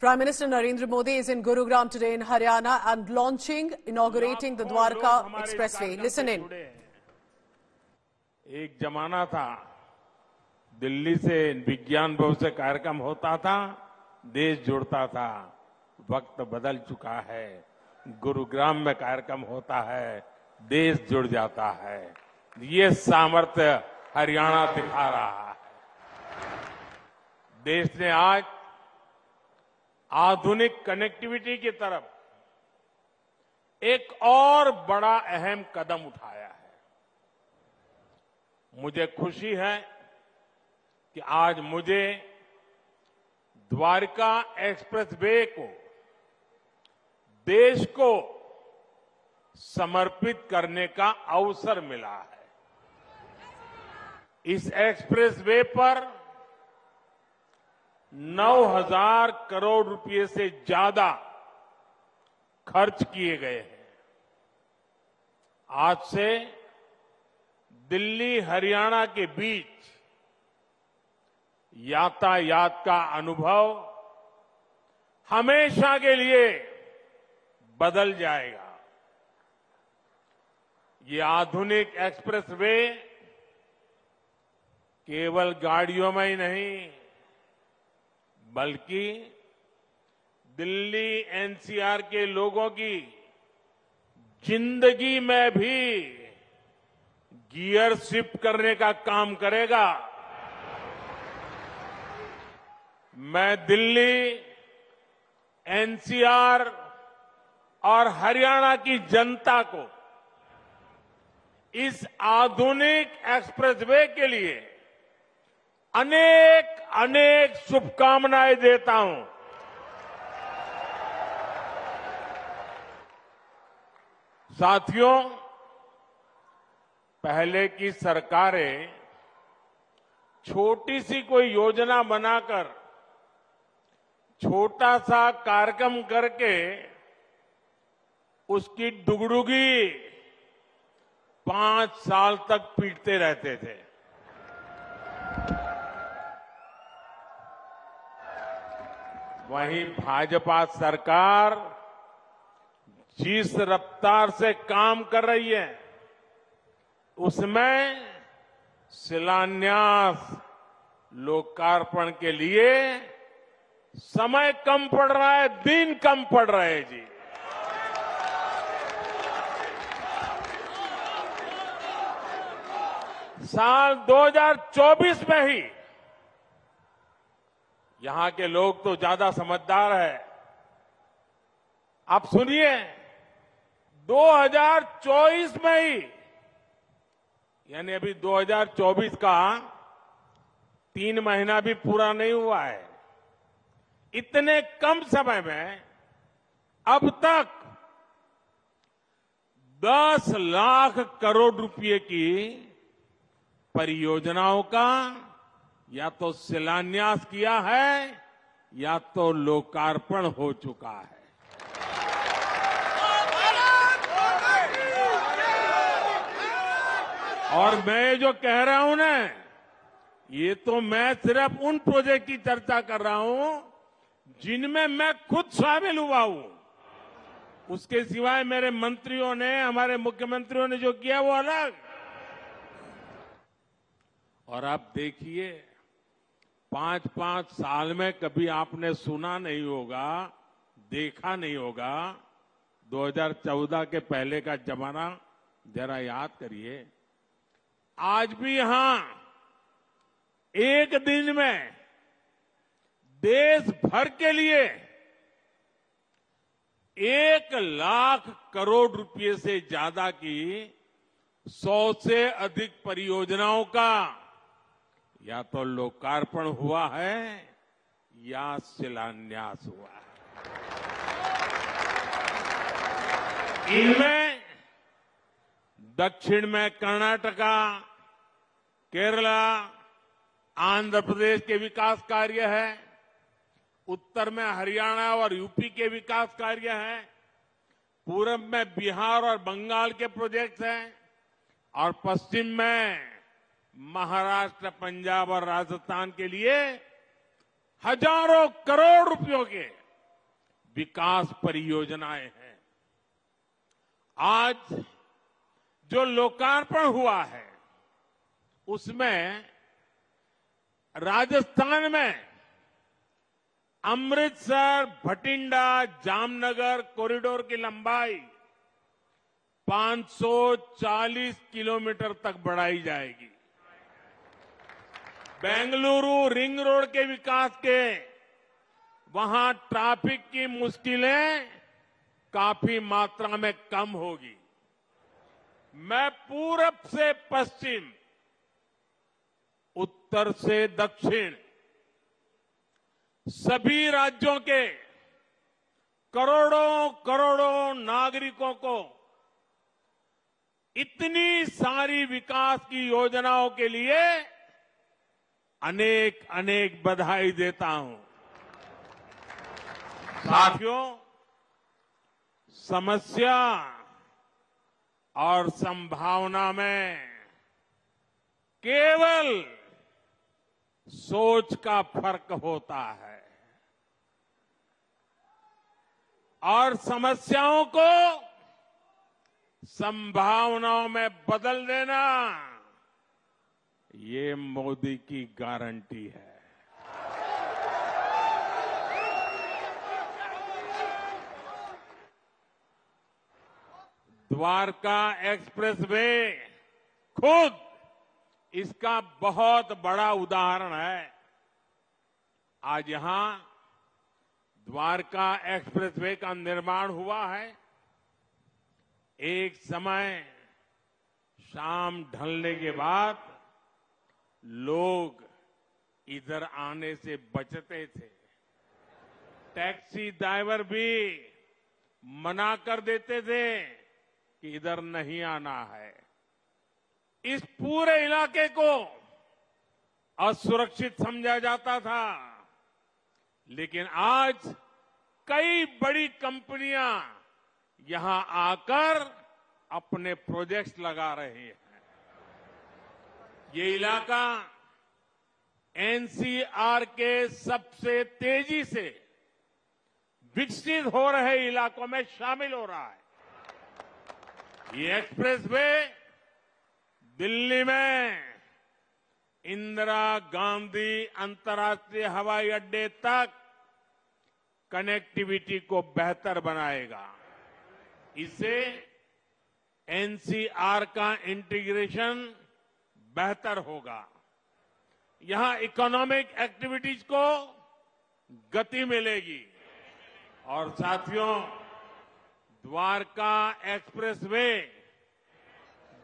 Prime Minister Narendra Modi is in Gurugram today in Haryana and inaugurating the Dwarka Expressway. Listen in. एक जमाना था दिल्ली से विज्ञान भवन से कार्यक्रम होता था, देश जुड़ता था। वक्त बदल चुका है, गुरुग्राम में कार्यक्रम होता है, देश जुड़ जाता है। ये सामर्थ्य हरियाणा दिखा रहा है। देश ने आज आधुनिक कनेक्टिविटी की तरफ एक और बड़ा अहम कदम उठाया है। मुझे खुशी है कि आज मुझे द्वारका एक्सप्रेसवे को देश को समर्पित करने का अवसर मिला है। इस एक्सप्रेसवे पर 9,000 करोड़ रुपए से ज्यादा खर्च किए गए हैं। आज से दिल्ली हरियाणा के बीच यातायात का अनुभव हमेशा के लिए बदल जाएगा। ये आधुनिक एक्सप्रेसवे केवल गाड़ियों में ही नहीं, बल्कि दिल्ली एनसीआर के लोगों की जिंदगी में भी गियर शिफ्ट करने का काम करेगा। मैं दिल्ली, एनसीआर और हरियाणा की जनता को इस आधुनिक एक्सप्रेसवे के लिए अनेक अनेक शुभकामनाएं देता हूं। साथियों, पहले की सरकारें छोटी सी कोई योजना बनाकर छोटा सा कार्यक्रम करके उसकी डुगडुगी 5 साल तक पीटते रहते थे। वहीं भाजपा सरकार जिस रफ्तार से काम कर रही है, उसमें शिलान्यास, लोकार्पण के लिए समय कम पड़ रहा है, दिन कम पड़ रहे हैं जी। साल 2024 में ही, यहां के लोग तो ज्यादा समझदार है, आप सुनिए, 2024 में ही, यानी अभी 2024 का 3 महीना भी पूरा नहीं हुआ है, इतने कम समय में अब तक 10 लाख करोड़ रुपए की परियोजनाओं का या तो शिलान्यास किया है या तो लोकार्पण हो चुका है। और मैं जो कह रहा हूं ना, ये तो मैं सिर्फ उन प्रोजेक्ट की चर्चा कर रहा हूं जिनमें मैं खुद शामिल हुआ हूं। उसके सिवाय मेरे मंत्रियों ने, हमारे मुख्यमंत्रियों ने जो किया वो अलग। और आप देखिए, 5-5 साल में कभी आपने सुना नहीं होगा, देखा नहीं होगा। 2014 के पहले का जमाना जरा याद करिए। आज भी यहां एक दिन में देश भर के लिए 1 लाख करोड़ रुपए से ज्यादा की 100 से अधिक परियोजनाओं का या तो लोकार्पण हुआ है या शिलान्यास हुआ है। इनमें दक्षिण में कर्नाटका, केरला, आंध्र प्रदेश के विकास कार्य है, उत्तर में हरियाणा और यूपी के विकास कार्य हैं, पूरब में बिहार और बंगाल के प्रोजेक्ट्स हैं, और पश्चिम में महाराष्ट्र, पंजाब और राजस्थान के लिए हजारों करोड़ रुपयों के विकास परियोजनाएं हैं। आज जो लोकार्पण हुआ है उसमें राजस्थान में अमृतसर भटिंडा जामनगर कॉरिडोर की लंबाई 540 किलोमीटर तक बढ़ाई जाएगी। बेंगलुरु रिंग रोड के विकास के वहां ट्रैफिक की मुश्किलें काफी मात्रा में कम होगी। मैं पूरब से पश्चिम, उत्तर से दक्षिण सभी राज्यों के करोड़ों करोड़ों नागरिकों को इतनी सारी विकास की योजनाओं के लिए अनेक अनेक बधाई देता हूं। साथियों, समस्या और संभावना में केवल सोच का फर्क होता है और समस्याओं को संभावनाओं में बदल देना ये मोदी की गारंटी है। द्वारका एक्सप्रेसवे खुद इसका बहुत बड़ा उदाहरण है। आज यहां द्वारका एक्सप्रेसवे का निर्माण हुआ है। एक समय शाम ढलने के बाद लोग इधर आने से बचते थे। टैक्सी ड्राइवर भी मना कर देते थे कि इधर नहीं आना है। इस पूरे इलाके को असुरक्षित समझा जाता था, लेकिन आज कई बड़ी कंपनियां यहां आकर अपने प्रोजेक्ट्स लगा रहे हैं। ये इलाका एनसीआर के सबसे तेजी से विकसित हो रहे इलाकों में शामिल हो रहा है। ये एक्सप्रेसवे दिल्ली में इंदिरा गांधी अंतर्राष्ट्रीय हवाई अड्डे तक कनेक्टिविटी को बेहतर बनाएगा। इससे एनसीआर का इंटीग्रेशन बेहतर होगा। यहां इकोनॉमिक एक्टिविटीज को गति मिलेगी। और साथियों, द्वारका एक्सप्रेसवे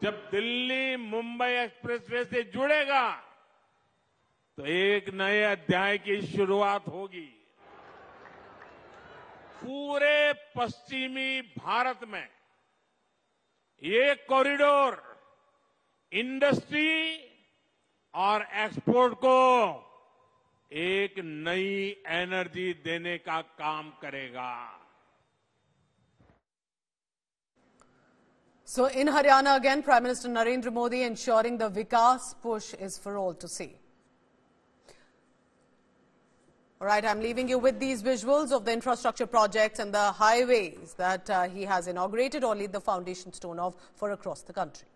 जब दिल्ली मुंबई एक्सप्रेसवे से जुड़ेगा तो एक नए अध्याय की शुरुआत होगी। पूरे पश्चिमी भारत में ये कॉरिडोर इंडस्ट्री और एक्सपोर्ट को एक नई एनर्जी देने का काम करेगा। So in Haryana again, Prime Minister Narendra Modi ensuring the Vikas push is for all to see. All right, I'm leaving you with these visuals of the infrastructure projects and the highways that he has inaugurated or laid the foundation stone of for across the country.